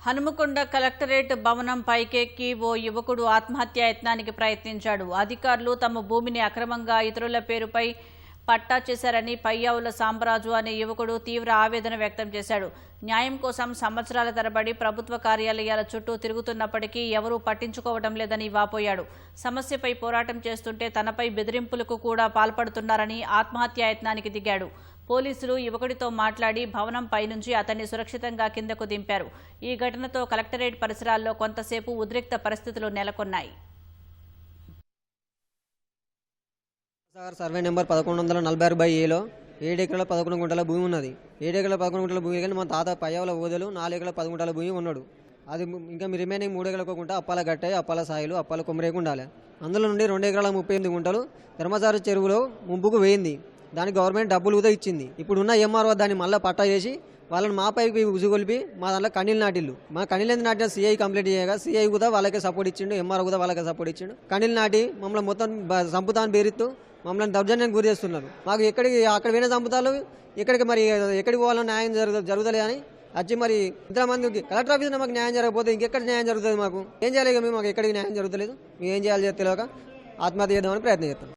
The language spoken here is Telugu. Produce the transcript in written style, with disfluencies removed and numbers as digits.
హనుమకొండ కలెక్టరేట్ భవనం పైకెక్కి ఓ యువకుడు ఆత్మహత్యాయత్నానికి ప్రయత్నించాడు. అధికారులు తమ భూమిని అక్రమంగా ఇతరుల పేరుపై పట్టా చేశారని పయ్యావుల సాంబరాజు అనే యువకుడు తీవ్ర ఆవేదన వ్యక్తం చేశాడు. న్యాయం కోసం సంవత్సరాల తరబడి ప్రభుత్వ కార్యాలయాల చుట్టూ తిరుగుతున్నప్పటికీ ఎవరూ పట్టించుకోవడం లేదని వాపోయాడు. సమస్యపై పోరాటం చేస్తుంటే తనపై బెదిరింపులకు కూడా పాల్పడుతున్నారని ఆత్మహత్యాయత్నానికి దిగాడు. పోలీసులు యువకుడితో మాట్లాడి భవనం పైనుంచి అతన్ని సురక్షితంగా కిందకు దింపారు. ఈ ఘటనతో కలెక్టరేట్ పరిసరాల్లో కొంతసేపు ఉద్రిక్త పరిస్థితులు నెలకొన్నాయి. సర్వే నెంబర్ 1146/ఏలో 7 ఎకరాల 11 గుంటల భూమి ఉన్నది. 7 ఎకరాల 11 గుంటల భూమి కానీ మా తాత పయ్యావుల ఓదలు 4 ఎకరాల 10 గుంటల భూమి ఉన్నాడు. అది ఇంకా రిమైనింగ్ 3 ఎకరాల గుంట అప్పాల గట్టాయి, అప్పాల సాయిలు, అప్పాల కొమ్మరేకు ఉండాలి. అందులో నుండి 2 ఎకరాల 38 గుంటలు ధర్మసార చెరువులో ముంపుకు వేయింది. దానికి గవర్నమెంట్ డబ్బులు కూడా ఇచ్చింది. ఇప్పుడు ఉన్న ఎంఆర్ఓ దాన్ని మళ్ళీ పట్టా చేసి వాళ్ళని మా పైకి ఉసుగొలిపి మా దాంట్లో కనీళ్ళు నాటిల్లు. మా కనీళ్ళు నాటిన సిఐ కంప్లీట్ చేయగా సిఐ కూడా వాళ్ళకే సపోర్ట్ ఇచ్చిండు, ఎంఆర్ఓ కూడా వాళ్ళకే సపోర్ట్ ఇచ్చిండు. కనీళ్ళు నాటి మమ్మల్ని మొత్తం సంపుతాన్ని బేరిస్తూ మమ్మల్ని దౌర్జన్యానికి గురి చేస్తున్నారు. మాకు ఎక్కడికి అక్కడ విన సంపుతాలు ఇక్కడికి మరి ఎక్కడికి పోవాలో న్యాయం జరుగుతలే అని వచ్చి మరి ఇంతమందికి కలెక్టర్ ఆఫీస్లో మాకు న్యాయం జరగకపోతే ఇంకెక్కడ న్యాయం జరుగుతుంది? మాకు ఏం చేయాలి? మాకు ఎక్కడికి న్యాయం జరుగుతలేదు. మేము ఏం చేయాలి తెలియక ఆత్మహత్య చేద్దామని ప్రయత్నం చేస్తాం.